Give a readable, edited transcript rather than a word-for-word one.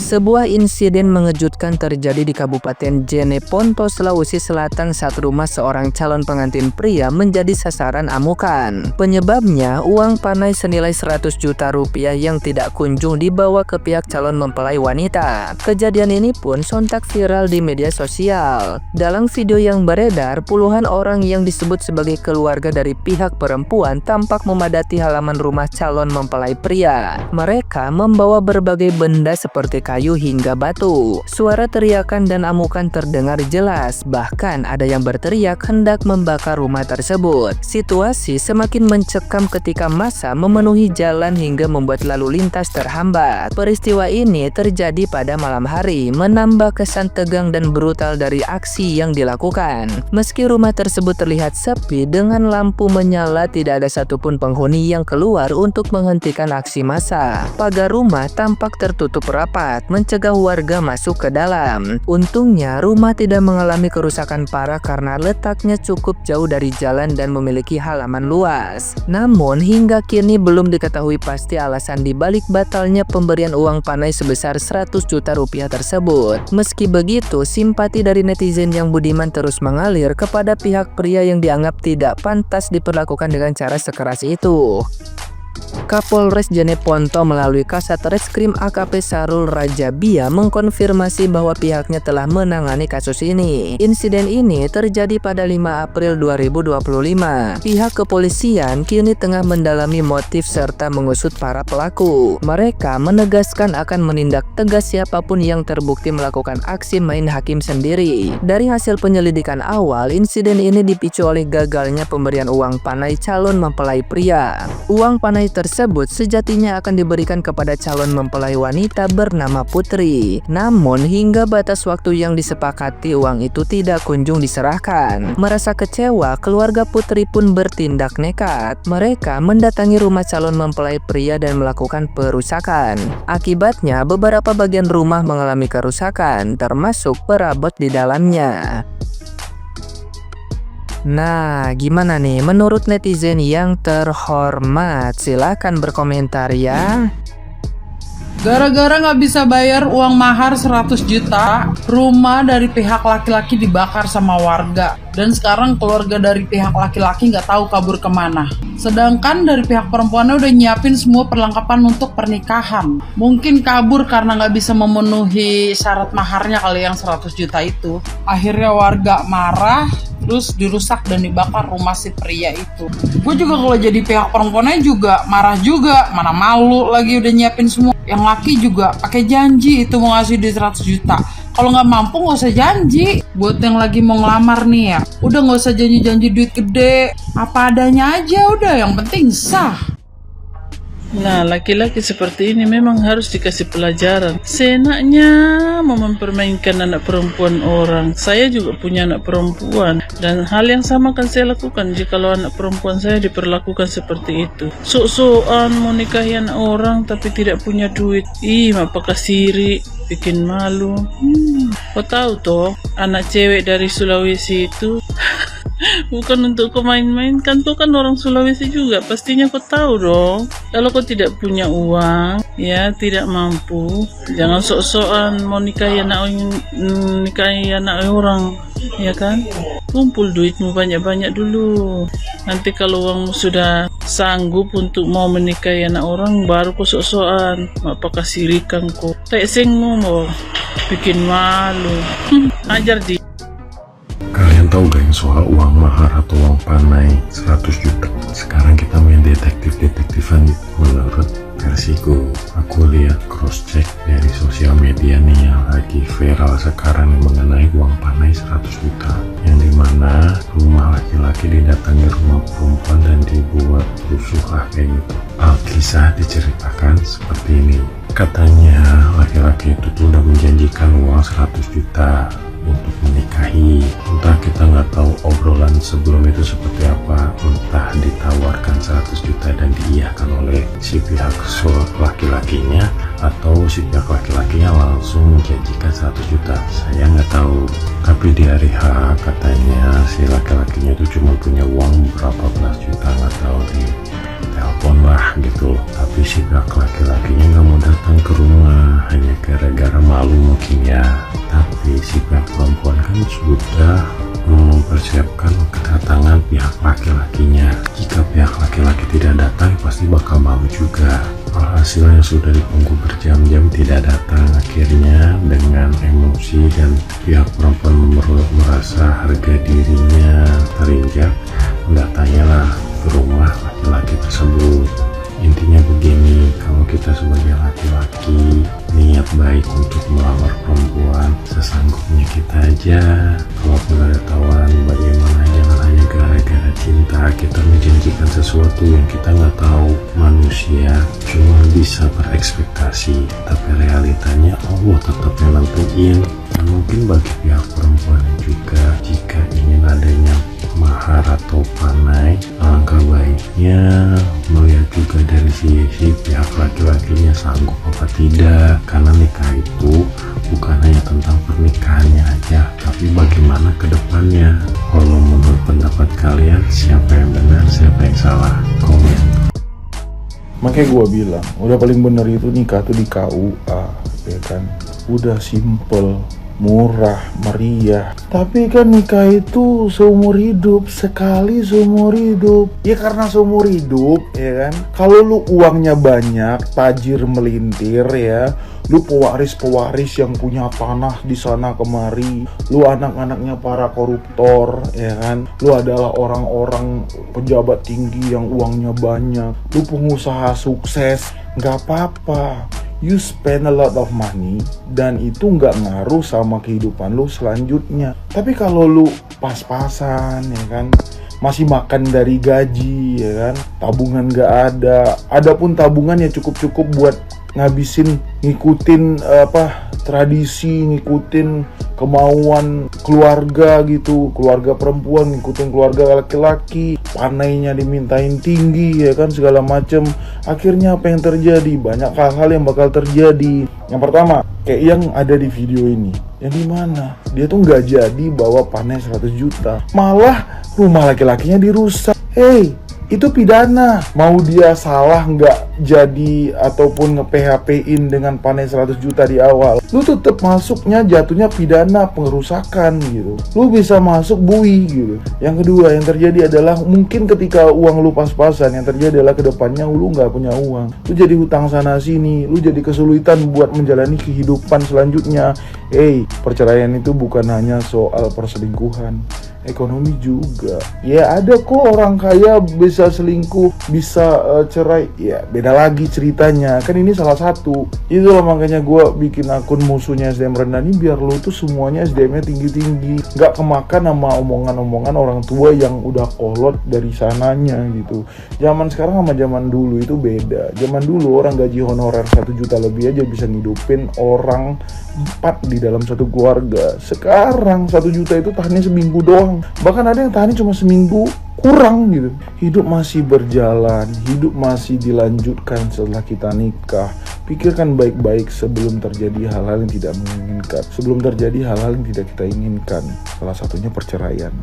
Sebuah insiden mengejutkan terjadi di Kabupaten Jeneponto, Sulawesi Selatan saat rumah seorang calon pengantin pria menjadi sasaran amukan. Penyebabnya uang panai senilai 100 juta rupiah yang tidak kunjung dibawa ke pihak calon mempelai wanita. Kejadian ini pun sontak viral di media sosial. Dalam video yang beredar, puluhan orang yang disebut sebagai keluarga dari pihak perempuan tampak memadati halaman rumah calon mempelai pria. Mereka membawa berbagai benda seperti kayu hingga batu. Suara teriakan dan amukan terdengar jelas, bahkan ada yang berteriak hendak membakar rumah tersebut. Situasi semakin mencekam ketika massa memenuhi jalan hingga membuat lalu lintas terhambat. Peristiwa ini terjadi pada malam hari, menambah kesan tegang dan brutal dari aksi yang dilakukan. Meski rumah tersebut terlihat sepi dengan lampu menyala, tidak ada satupun penghuni yang keluar untuk menghentikan aksi massa. Pagar rumah tampak tertutup rapat, mencegah warga masuk ke dalam. Untungnya rumah tidak mengalami kerusakan parah karena letaknya cukup jauh dari jalan dan memiliki halaman luas. Namun hingga kini belum diketahui pasti alasan dibalik batalnya pemberian uang panai sebesar 100 juta rupiah tersebut. Meski begitu, simpati dari netizen yang budiman terus mengalir kepada pihak pria yang dianggap tidak pantas diperlakukan dengan cara sekeras itu. Kapolres Jeneponto melalui Kasat Reskrim AKP Sarul Rajabia mengkonfirmasi bahwa pihaknya telah menangani kasus ini. Insiden ini terjadi pada 5 April 2025. Pihak kepolisian kini tengah mendalami motif serta mengusut para pelaku. Mereka menegaskan akan menindak tegas siapapun yang terbukti melakukan aksi main hakim sendiri. Dari hasil penyelidikan awal, insiden ini dipicu oleh gagalnya pemberian uang panai calon mempelai pria. Uang panai tersebut sejatinya akan diberikan kepada calon mempelai wanita bernama Putri. Namun hingga batas waktu yang disepakati, uang itu tidak kunjung diserahkan. Merasa kecewa, keluarga Putri pun bertindak nekat. Mereka mendatangi rumah calon mempelai pria dan melakukan perusakan. Akibatnya beberapa bagian rumah mengalami kerusakan, termasuk perabot di dalamnya. Nah, gimana nih menurut netizen yang terhormat? Silahkan berkomentar ya. Gara-gara nggak bisa bayar uang mahar 100 juta, rumah dari pihak laki-laki dibakar sama warga. Dan sekarang keluarga dari pihak laki-laki nggak tahu kabur kemana. Sedangkan dari pihak perempuannya udah nyiapin semua perlengkapan untuk pernikahan. Mungkin kabur karena nggak bisa memenuhi syarat maharnya kali yang 100 juta itu. Akhirnya warga marah, terus dirusak dan dibakar rumah si pria itu. Gue juga kalau jadi pihak perempuannya juga marah juga. Mana malu lagi udah nyiapin semua. Yang laki juga pakai janji itu mau ngasih di 100 juta. Kalau nggak mampu nggak usah janji. Buat yang lagi mau ngelamar nih ya, udah nggak usah janji-janji duit gede. Apa adanya aja udah, yang penting sah. Nah, laki-laki seperti ini memang harus dikasih pelajaran. Seenaknya mau mempermainkan anak perempuan orang. Saya juga punya anak perempuan, dan hal yang sama akan saya lakukan jikalau anak perempuan saya diperlakukan seperti itu. Sok-sokan mau nikahi anak orang tapi tidak punya duit. Apakah siri, bikin malu. Kau tahu toh, anak cewek dari Sulawesi itu bukan untuk kau main-main, kan kau kan orang Sulawesi juga, pastinya kau tahu dong. Kalau kau tidak punya uang, ya tidak mampu, jangan sok-sokan mau nikahi anak orang, ya kan? Kumpul duitmu banyak-banyak dulu. Nanti kalau uangmu sudah sanggup untuk mau menikahi anak orang, baru kau sok-sokan. Apakah sirikan kau? Teksengmu mau bikin malu. Ajar di. Kalian tahu gak yang soal uang mahar atau uang panai 100 juta? Sekarang kita main detektif-detektifan. Menurut versiku, aku lihat cross check dari sosial media nih yang lagi viral sekarang mengenai uang panai 100 juta, yang dimana rumah laki-laki didatangi rumah perempuan dan dibuat rusuh kayak gitu. Alkisah diceritakan seperti ini. Katanya laki-laki itu tuh udah menjanjikan uang 100 juta untuk menikahi. Entah, kita nggak tahu obrolan sebelum itu seperti apa. Entah ditawarkan 100 juta dan diiyakan oleh si pihak laki-lakinya, atau si pihak laki-lakinya langsung menjanjikan 100 juta. Saya nggak tahu. Tapi di hari H katanya si laki-lakinya itu cuma punya uang berapa belas juta, nggak tahu nih. telepon lah gitu. Tapi si pihak laki-lakinya nggak mau datang ke rumah hanya gara-gara malu mungkin ya. Tapi si pihak perempuan kan sudah mempersiapkan kedatangan pihak laki-lakinya. Jika pihak laki-laki tidak datang pasti bakal malu juga. Hasilnya sudah ditunggu berjam-jam tidak datang, akhirnya dengan emosi dan pihak perempuan merasa harga dirinya terinjak, mendatangilah ke rumah laki-laki tersebut. Intinya begini, kalau kita sebagai laki-laki niat baik untuk melamar perempuan, sesanggupnya kita aja. Kalaupun ada tawaran, bagaimana jangan hanya gara-gara cinta kita menjanjikan sesuatu yang kita nggak tahu. Manusia cuma bisa berekspektasi, tapi realitanya Allah tetap yang nentuin. Dan mungkin bagi pihak perempuan juga, jika ingin adanya mahar atau panai, alangkah baiknya melihat juga dari sisi pihak laki-lakinya sanggup apa tidak, karena nikah itu bukan hanya tentang pernikahannya aja, tapi bagaimana ke depannya. Kalau menurut pendapat kalian, siapa yang benar, siapa yang salah? Komen. Makanya gue bilang, udah paling bener itu nikah tuh di KUA, ya kan? Udah simple, murah, meriah. Tapi kan nikah itu seumur hidup, sekali seumur hidup. Ya karena seumur hidup, ya kan. Kalau lu uangnya banyak, tajir melintir ya, lu pewaris-pewaris yang punya tanah di sana kemari, lu anak-anaknya para koruptor, ya kan. Lu adalah orang-orang pejabat tinggi yang uangnya banyak, lu pengusaha sukses, nggak apa-apa. You spend a lot of money dan itu nggak ngaruh sama kehidupan lu selanjutnya. Tapi kalau lu pas-pasan, ya kan, masih makan dari gaji, ya kan, tabungan nggak ada. Adapun tabungan ya cukup-cukup buat ngabisin, ngikutin tradisi, ngikutin kemauan keluarga gitu, keluarga perempuan ngikutin keluarga laki-laki, panainya dimintain tinggi, ya kan, segala macem. Akhirnya apa yang terjadi? Banyak hal-hal yang bakal terjadi. Yang pertama, kayak yang ada di video ini, yang dimana dia tuh nggak jadi bawa panai 100 juta, malah rumah laki-lakinya dirusak. Hey, itu pidana. Mau dia salah nggak jadi ataupun nge-PHP-in dengan panai 100 juta di awal, lu tetap masuknya jatuhnya pidana pengerusakan gitu. Lu bisa masuk bui gitu. Yang kedua yang terjadi adalah mungkin ketika uang lu pas-pasan, yang terjadi adalah kedepannya lu nggak punya uang. Lu jadi hutang sana sini, lu jadi kesulitan buat menjalani kehidupan selanjutnya. Perceraian itu bukan hanya soal perselingkuhan, ekonomi juga. Ya ada kok orang kaya bisa selingkuh, bisa cerai. Ya beda lagi ceritanya. Kan ini salah satu. Itulah makanya gue bikin akun musuhnya SDM rendah ini, biar lu tuh semuanya SDM-nya tinggi-tinggi, gak kemakan sama omongan-omongan orang tua yang udah kolot dari sananya gitu. Zaman sekarang sama zaman dulu itu beda. Zaman dulu orang gaji honorer 1 juta lebih aja bisa ngidupin orang 4 di dalam satu keluarga. Sekarang 1 juta itu tahannya seminggu doang, bahkan ada yang tahannya cuma seminggu kurang gitu. Hidup masih berjalan, hidup masih dilanjutkan setelah kita nikah. Pikirkan baik-baik sebelum terjadi hal-hal yang tidak menginginkan, sebelum terjadi hal-hal yang tidak kita inginkan. Salah satunya perceraian.